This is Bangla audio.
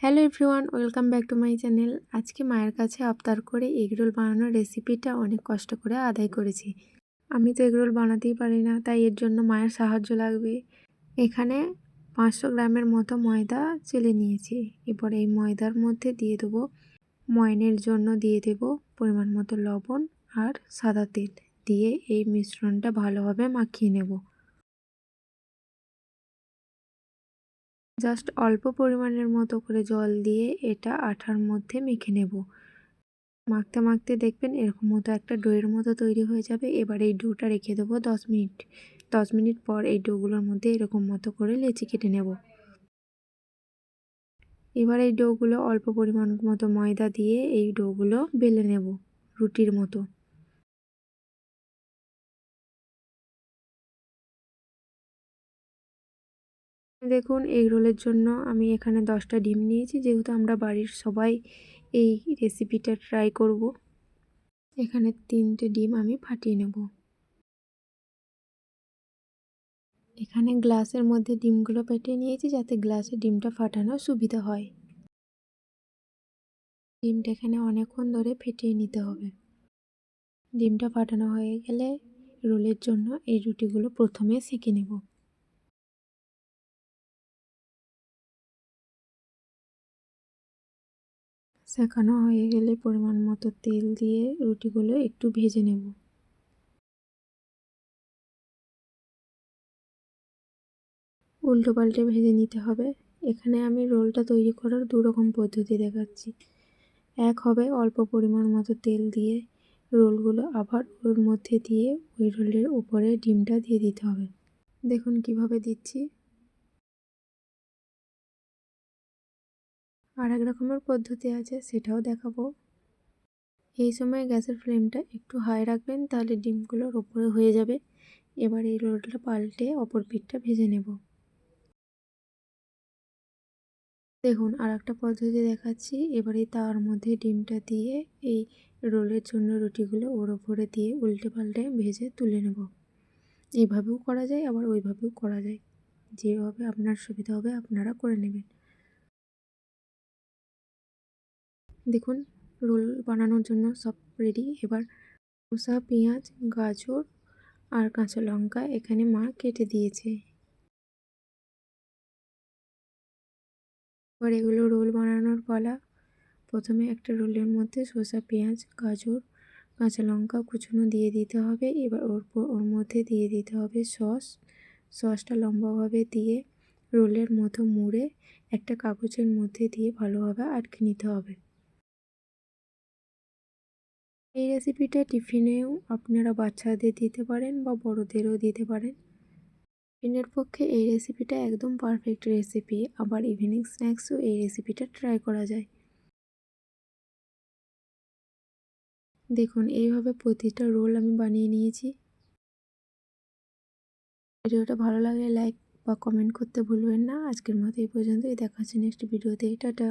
Hello everyone, welcome back to my channel. আজকে মায়ের কাছে আবদার করে এগরোল বানানোর রেসিপিটা অনেক কষ্ট করে আদায় করেছি। আমি তো এগরোল বানাতেই পারি না, তাই এর জন্য মায়ের সাহায্য লাগবে। এখানে 500 গ্রামের মতো ময়দা চেলে নিয়েছি। এরপর এই ময়দার মধ্যে দিয়ে দেবো ময়নের জন্য দিয়ে দেব পরিমাণ মতো লবণ আর সাদা তেল দিয়ে এই মিশ্রণটা ভালোভাবে মাখিয়ে নেব। জাস্ট অল্প পরিমাণের মতো করে জল দিয়ে এটা আঠার মধ্যে মেখে নেব। মাখতে মাখতে দেখবেন এরকম মতো একটা ডোয়ের মতো তৈরি হয়ে যাবে। এবার এই ডোটা রেখে দেবো 10 মিনিট। 10 মিনিট পর এই ডোগুলোর মধ্যে এরকম মতো করে লেচি কেটে নেব। এবার এই ডোগুলো অল্প পরিমাণ মতো ময়দা দিয়ে এই ডোগুলো বেলে নেব রুটির মতো। দেখুন এগ রোলের জন্য আমি এখানে 10টা ডিম নিয়েছি, যেহেতু আমরা বাড়ির সবাই এই রেসিপিটা ট্রাই করব। এখানে 3টে ডিম আমি ফাটিয়ে নেব। এখানে গ্লাসের মধ্যে ডিমগুলো ফেটিয়ে নিয়েছি যাতে গ্লাসে ডিমটা ফাটানো সুবিধা হয়। ডিমটা এখানে অনেকক্ষণ ধরে ফেটিয়ে নিতে হবে। ডিমটা ফাটানো হয়ে গেলে রোলের জন্য এই রুটিগুলো প্রথমে সেঁকে নেব। সেঁকানো হয়ে গেলে পরিমাণ মতো তেল দিয়ে রুটিগুলো একটু ভেজে নেব। উল্টো পাল্টে ভেজে নিতে হবে। এখানে আমি রোলটা তৈরি করার 2 রকম পদ্ধতি দেখাচ্ছি। এক হবে অল্প পরিমাণ মতো তেল দিয়ে রোলগুলো আবার ওর মধ্যে দিয়ে ওই রোলের উপরে ডিমটা দিয়ে দিতে হবে। দেখুন কিভাবে দিচ্ছি। আর এক রকমের পদ্ধতি আছে, সেটাও দেখাবো। এই সময় গ্যাসের ফ্লেমটা একটু হাই রাখবেন, তাহলে ডিমগুলোর ওপরে হয়ে যাবে। এবার এই রোলটা পাল্টে অপর পিঠটা ভেজে নেব। দেখুন আর একটা পদ্ধতি দেখাচ্ছি। এবারে তার মধ্যে ডিমটা দিয়ে এই রোলের জন্য রুটিগুলো ওর ওপরে দিয়ে উল্টে পাল্টে ভেজে তুলে নেব। এইভাবেও করা যায়, আবার ওইভাবেও করা যায়। যেভাবে আপনার সুবিধা হবে আপনারা করে নেবেন। দেখুন রোল বানানোর জন্য সব রেডি। এবার শসা, পেঁয়াজ, গাজর আর কাঁচা লঙ্কা এখানে মা কেটে দিয়েছে। এবার এগুলো রোল বানানোর পালা। প্রথমে একটা রোলের মধ্যে শসা, পেঁয়াজ, গাজর, কাঁচা লঙ্কা কুচনো দিয়ে দিতে হবে। এবার ওর মধ্যে দিয়ে দিতে হবে সসটা লম্বাভাবে দিয়ে রোলের মতো মুড়ে একটা কাগজের মধ্যে দিয়ে ভালোভাবে আটকে নিতে হবে। এই রেসিপিটা টিফিনেও আপনারা বাচ্চাদের দিতে পারেন বা বড়দেরও দিতে পারেন। টিফিনের পক্ষে এই রেসিপিটা একদম পারফেক্ট রেসিপি। আবার ইভিনিং স্ন্যাক্সও এই রেসিপিটা ট্রাই করা যায়। দেখুন এইভাবে প্রতিটা রোল আমি বানিয়ে নিয়েছি। ভিডিওটা ভালো লাগলে লাইক বা কমেন্ট করতে ভুলবেন না। আজকের মতো এই পর্যন্তই। দেখা হচ্ছে নেক্সট ভিডিওতে। টাটা।